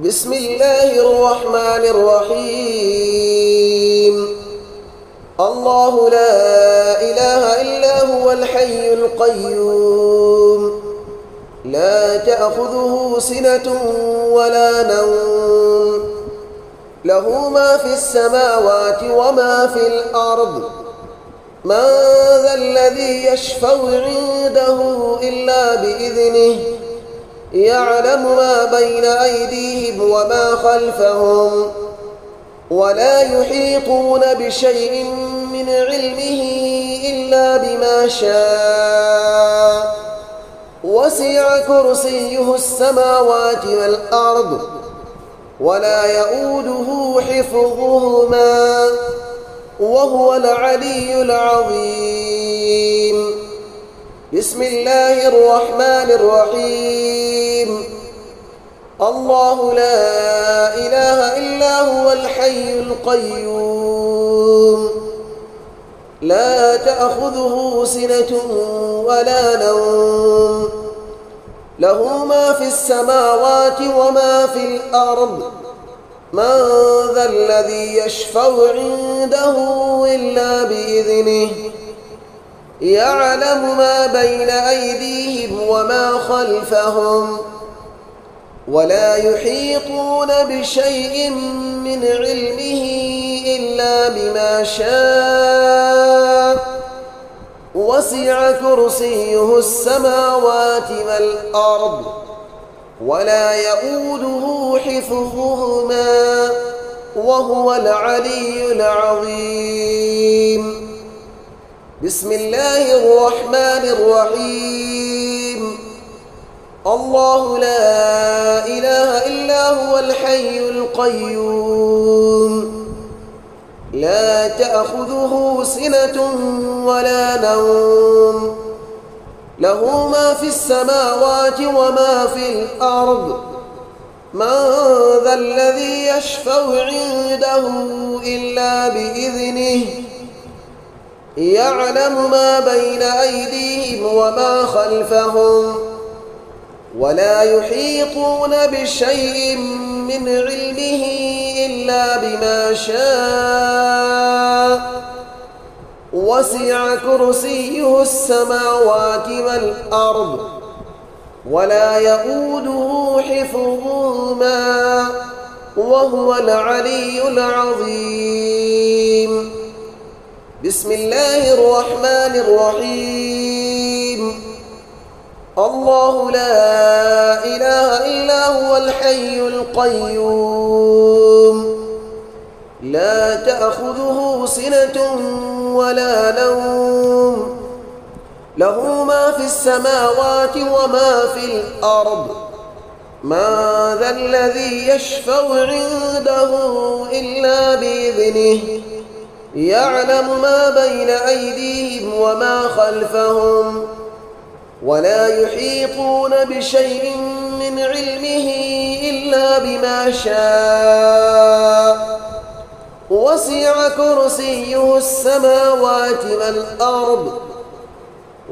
بسم الله الرحمن الرحيم. الله لا إله إلا هو الحي القيوم، لا تأخذه سنة ولا نوم، له ما في السماوات وما في الأرض. من ذا الذي يشفع عنده إلا بإذنه، يعلم ما بين أيديهم وما خلفهم، ولا يحيطون بشيء من علمه إلا بما شاء. وسع كرسيه السماوات والأرض، ولا يؤوده حفظهما، وهو العلي العظيم. بسم الله الرحمن الرحيم. الله لا إله إلا هو الحي القيوم، لا تأخذه سنة ولا نوم، له ما في السماوات وما في الأرض. من ذا الذي يشفع عنده إلا بإذنه، يعلم ما بين أيديهم وما خلفهم، ولا يحيطون بشيء من علمه إلا بما شاء. وسع كرسيه السماوات والأرض، ولا يؤوده حفظهما، وهو العلي العظيم. بسم الله الرحمن الرحيم. الله لا إله إلا هو الحي القيوم، لا تأخذه سنة ولا نوم، له ما في السماوات وما في الأرض. من ذا الذي يشفع عنده إلا بإذنه، يعلم ما بين أيديهم وما خلفهم، ولا يحيطون بشيء من علمه إلا بما شاء. وسع كرسيه السماوات والأرض، ولا يؤوده حفظهما، وهو العلي العظيم. بسم الله الرحمن الرحيم. الله لا إله إلا هو الحي القيوم، لا تأخذه سنة ولا نوم، له ما في السماوات وما في الأرض. من ذا الذي يشفع عنده إلا بإذنه، يعلم ما بين أيديهم وما خلفهم، ولا يحيطون بشيء من علمه إلا بما شاء. وسع كرسيه السماوات والأرض،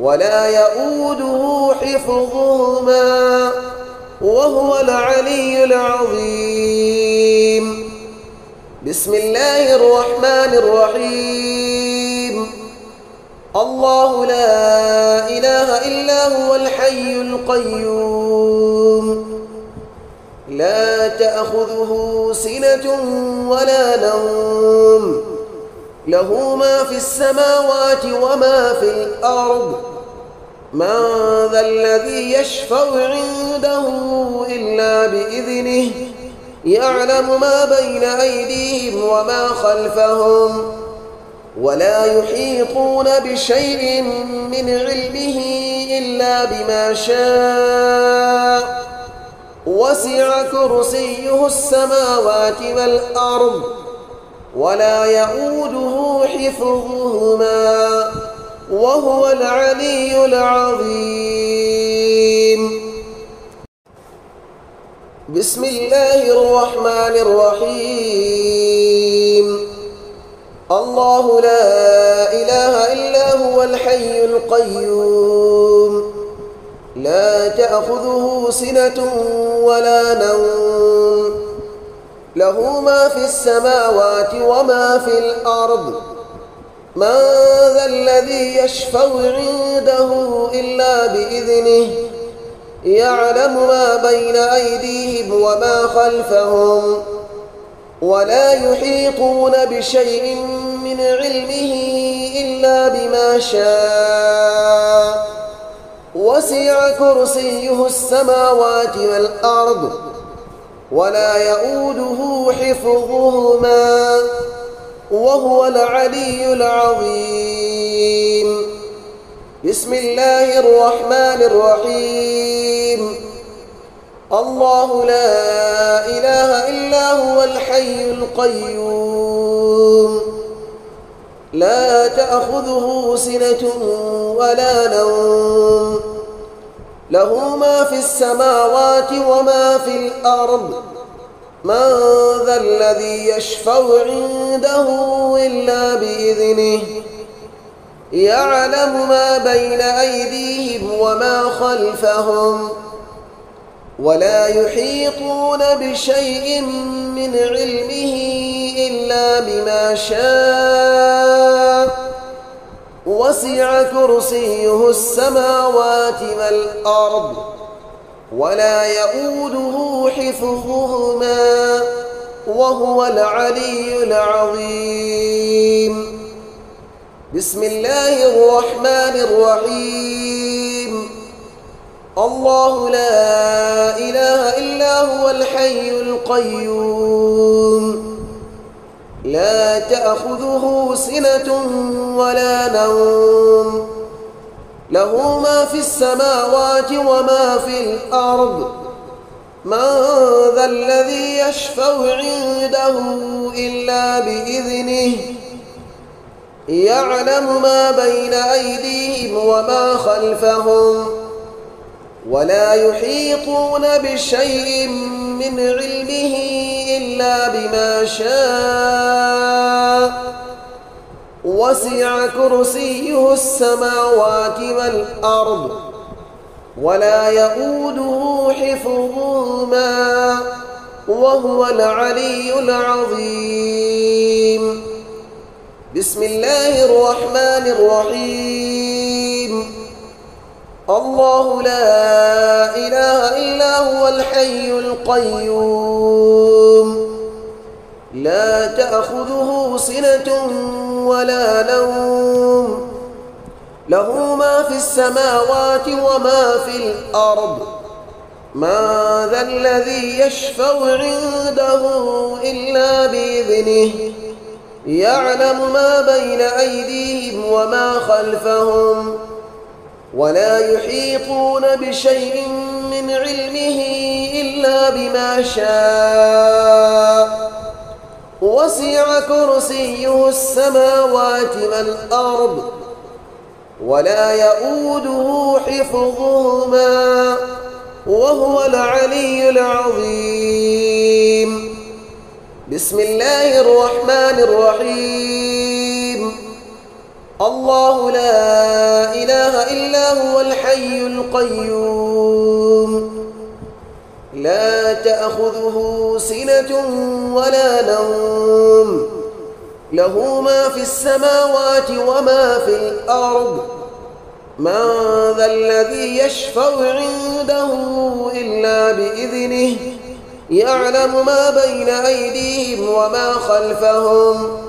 ولا يؤوده حفظهما، وهو العلي العظيم. بسم الله الرحمن الرحيم. الله لا إله إلا هو الحي القيوم، لا تأخذه سنة ولا نوم، له ما في السماوات وما في الأرض. من ذا الذي يشفع عنده إلا بإذنه، يعلم ما بين أيديهم وما خلفهم، ولا يحيطون بشيء من علمه إلا بما شاء. وسع كرسيه السماوات والأرض، ولا يؤوده حفظهما، وهو العلي العظيم. بسم الله الرحمن الرحيم. الله لا إله إلا هو الحي القيوم، لا تأخذه سنة ولا نوم له ما في السماوات وما في الأرض من ذا الذي يشفع عنده إلا بإذنه يعلم ما بين أيديهم وما خلفهم ولا يحيطون بشيء من علمه إلا بما شاء وسع كرسيه السماوات والأرض ولا يؤوده حفظهما وهو العلي العظيم. بسم الله الرحمن الرحيم. الله لا إله إلا هو الحي القيوم لا تأخذه سنة ولا نوم له ما في السماوات وما في الأرض من ذا الذي يشفع عنده إلا بإذنه يعلم ما بين أيديهم وما خلفهم ولا يحيطون بشيء من علمه إلا بما شاء وسع كرسيه السماوات والأرض ولا يؤوده حفظهما وهو العلي العظيم. بسم الله الرحمن الرحيم. الله لا إله إلا هو الحي القيوم لا تأخذه سنة ولا نوم له ما في السماوات وما في الأرض من ذا الذي يشفع عنده إلا بإذنه يعلم ما بين أيديهم وما خلفهم ولا يحيطون بشيء من علمه إلا بما شاء وسع كرسيه السماوات والأرض ولا يؤوده حفظهما وهو العلي العظيم. بسم الله الرحمن الرحيم. الله لا إله إلا هو الحي القيوم لا تأخذه سنة ولا نوم له ما في السماوات وما في الأرض من ذا الذي يشفع عنده إلا بإذنه يعلم ما بين أيديهم وما خلفهم ولا يحيطون بشيء من علمه إلا بما شاء وسع كرسيه السماوات والأرض ولا يؤوده حفظهما وهو العلي العظيم. بسم الله الرحمن الرحيم. الله لا إله إلا هو الحي القيوم لا تأخذه سنة ولا نوم له ما في السماوات وما في الأرض من ذا الذي يشفع عنده إلا بإذنه يعلم ما بين أيديهم وما خلفهم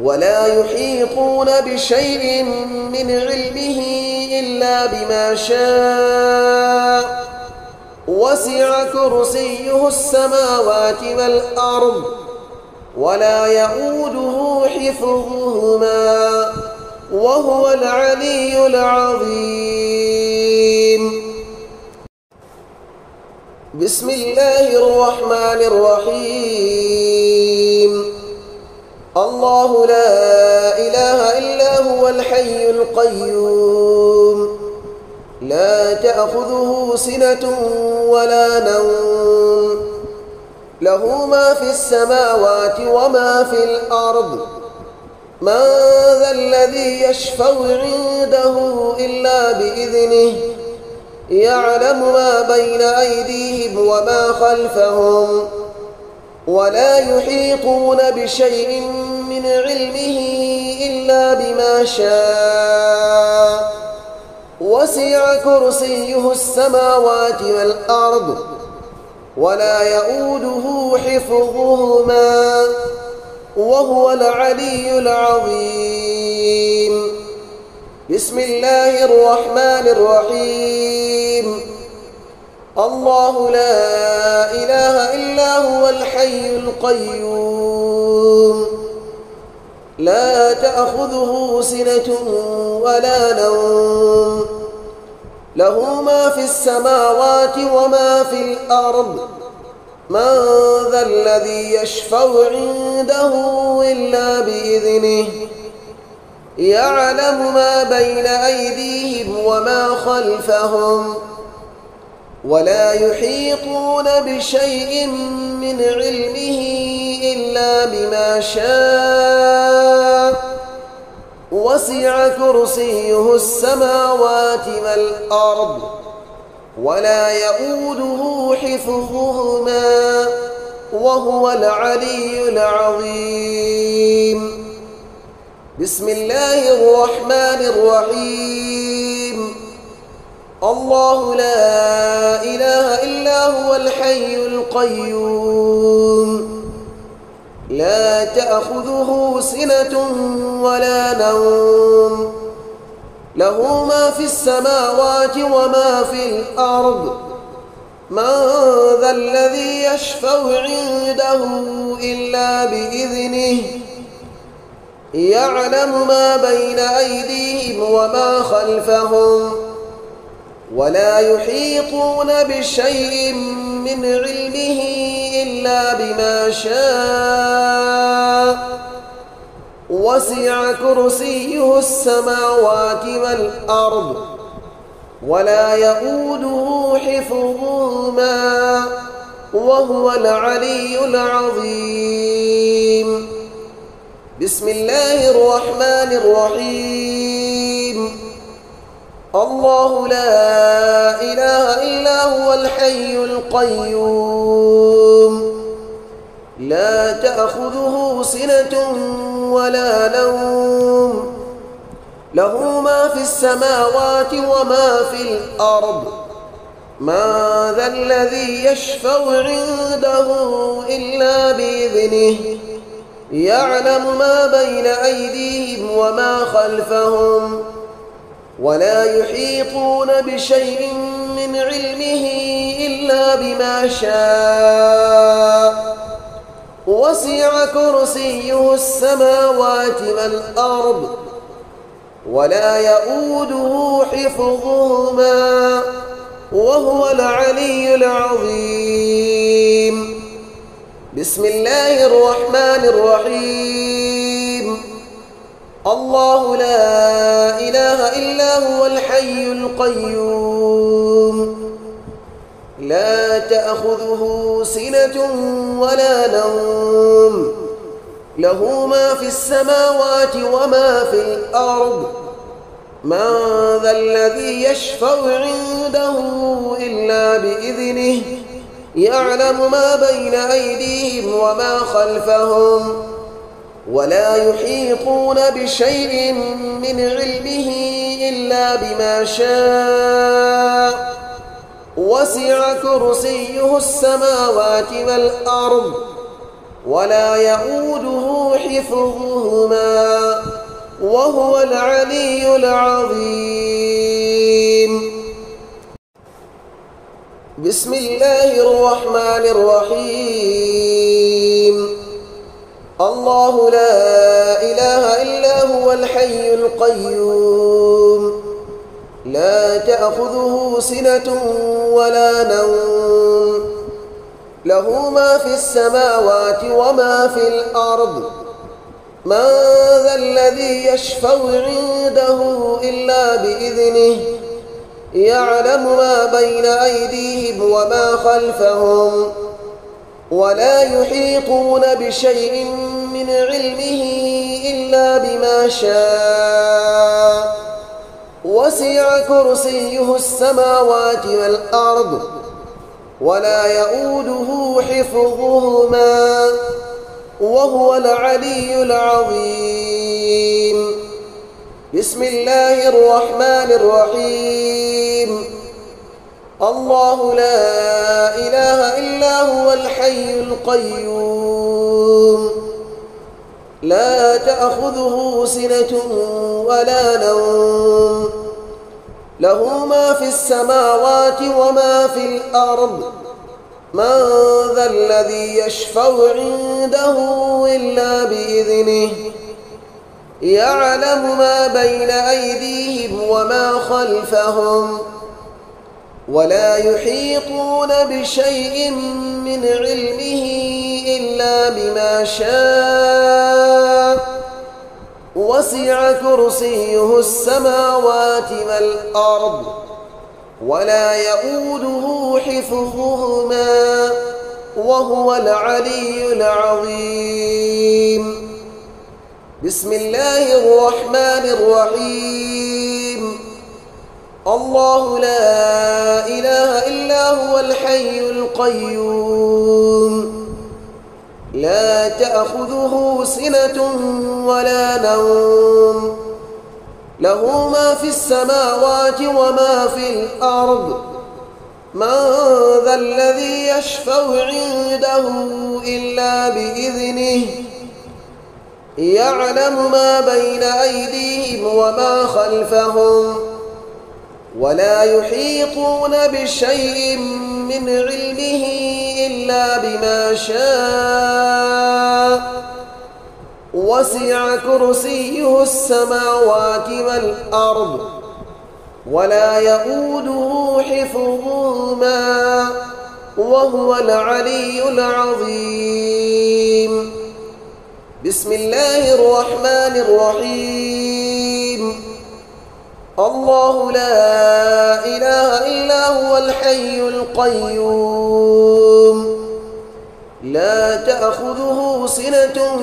ولا يحيطون بشيء من علمه إلا بما شاء وسع كرسيه السماوات والأرض ولا يؤوده حفظهما وهو العلي العظيم. بسم الله الرحمن الرحيم. الله لا إله إلا هو الحي القيوم لا تأخذه سنة ولا نوم له ما في السماوات وما في الأرض من ذا الذي يشفع عنده إلا بإذنه يعلم ما بين أيديهم وما خلفهم ولا يحيطون بشيء من علمه إلا بما شاء وسع كرسيه السماوات والأرض ولا يؤوده حفظهما وهو العلي العظيم. بسم الله الرحمن الرحيم. الله لا إله إلا هو الحي القيوم لا تأخذه سنة ولا نوم له ما في السماوات وما في الأرض من ذا الذي يشفع عنده إلا بإذنه يعلم ما بين أيديهم وما خلفهم ولا يحيطون بشيء من علمه إلا بما شاء وسع كرسيه السماوات والأرض ولا يؤوده حفظهما وهو العلي العظيم. بسم الله الرحمن الرحيم. الله لا إله إلا هو الحي القيوم لا تأخذه سنة ولا نوم له ما في السماوات وما في الأرض من ذا الذي يشفع عنده إلا بإذنه يعلم ما بين أيديهم وما خلفهم ولا يحيطون بشيء من علمه إلا بما شاء وسع كرسيه السماوات والأرض ولا يؤوده حفظهما وهو العلي العظيم. بسم الله الرحمن الرحيم. الله لا إله إلا هو الحي القيوم لا تأخذه سنة ولا نوم له ما في السماوات وما في الأرض من ذا الذي يشفع عنده إلا بإذنه يعلم ما بين أيديهم وما خلفهم ولا يحيطون بشيء من علمه إلا بما شاء وسع كرسيه السماوات والأرض ولا يؤوده حفظهما وهو العلي العظيم. بسم الله الرحمن الرحيم. الله لا إله إلا هو الحي القيوم لا تأخذه سنة ولا نوم له ما في السماوات وما في الأرض من ذا الذي يشفع عنده إلا بإذنه يعلم ما بين أيديهم وما خلفهم ولا يحيطون بشيء من علمه إلا بما شاء وسع كرسيه السماوات والأرض ولا يؤوده حفظهما وهو العلي العظيم. بسم الله الرحمن الرحيم. الله لا إله إلا هو الحي القيوم لا تأخذه سنة ولا نوم له ما في السماوات وما في الأرض من ذا الذي يشفع عنده إلا بإذنه يعلم ما بين أيديهم وما خلفهم ولا يحيطون بشيء من علمه إلا بما شاء وسع كرسيه السماوات والأرض ولا يؤوده حفظهما وهو العلي العظيم. بسم الله الرحمن الرحيم. الله لا إله إلا هو الحي القيوم لا تأخذه سنة ولا نوم له ما في السماوات وما في الأرض من ذا الذي يشفع عنده إلا بإذنه يعلم ما بين أيديهم وما خلفهم ولا يحيطون بشيء من علمه إلا بما شاء وسع كرسيه السماوات والأرض ولا يؤوده حفظهما وهو العلي العظيم. بسم الله الرحمن الرحيم. الله لا إله إلا هو الحي القيوم لا تأخذه سنة ولا نوم له ما في السماوات وما في الأرض من ذا الذي يشفع عنده إلا بإذنه يعلم ما بين أيديهم وما خلفهم ولا يحيطون بشيء من علمه إلا بما شاء وسع كرسيه السماوات والأرض ولا يؤوده حفظهما وهو العلي العظيم. بسم الله الرحمن الرحيم. الله لا إله إلا هو الحي القيوم لا تأخذه سنة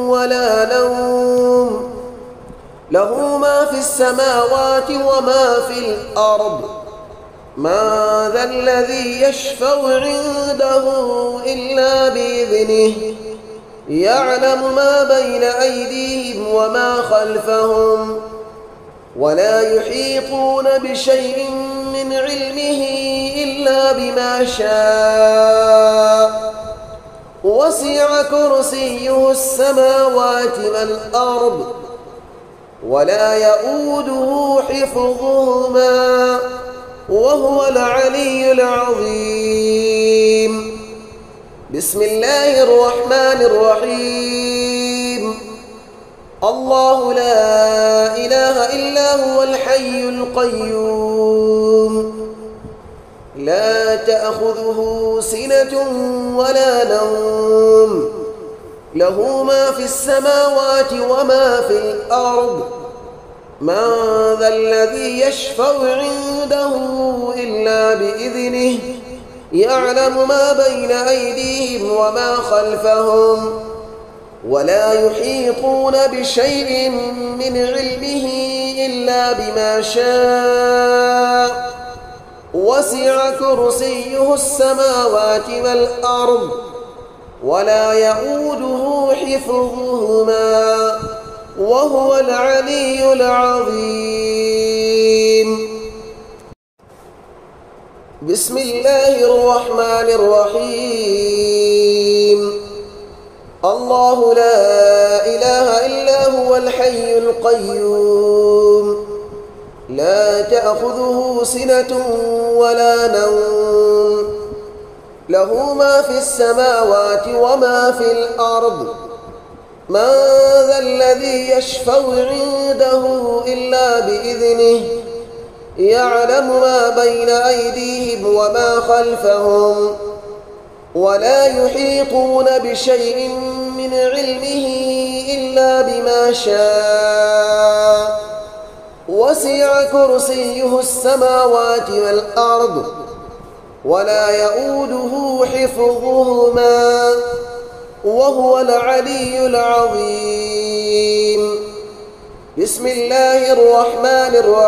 ولا نوم له ما في السماوات وما في الأرض من ذا الذي يشفع عنده إلا بإذنه يعلم ما بين أيديهم وما خلفهم ولا يحيطون بشيء من علمه إلا بما شاء وسع كرسيه السماوات والأرض ولا يؤوده حفظهما وهو العلي العظيم. بسم الله الرحمن الرحيم. الله لا إله إلا هو الحي القيوم لا تأخذه سنة ولا نوم له ما في السماوات وما في الأرض من ذا الذي يشفع عنده إلا بإذنه يعلم ما بين أيديهم وما خلفهم ولا يحيطون بشيء من علمه إلا بما شاء وسع كرسيه السماوات والأرض ولا يؤوده حفظهما وهو العلي العظيم. بسم الله الرحمن الرحيم. الله لا إله إلا هو الحي القيوم لا تأخذه سنة ولا نوم له ما في السماوات وما في الأرض من ذا الذي يشفع عنده إلا بإذنه يعلم ما بين أيديهم وما خلفهم ولا يحيطون بشيء من علمه إلا بما شاء وسع كرسيه السماوات والأرض ولا يؤوده حفظهما وهو العلي العظيم. بسم الله الرحمن الرحيم.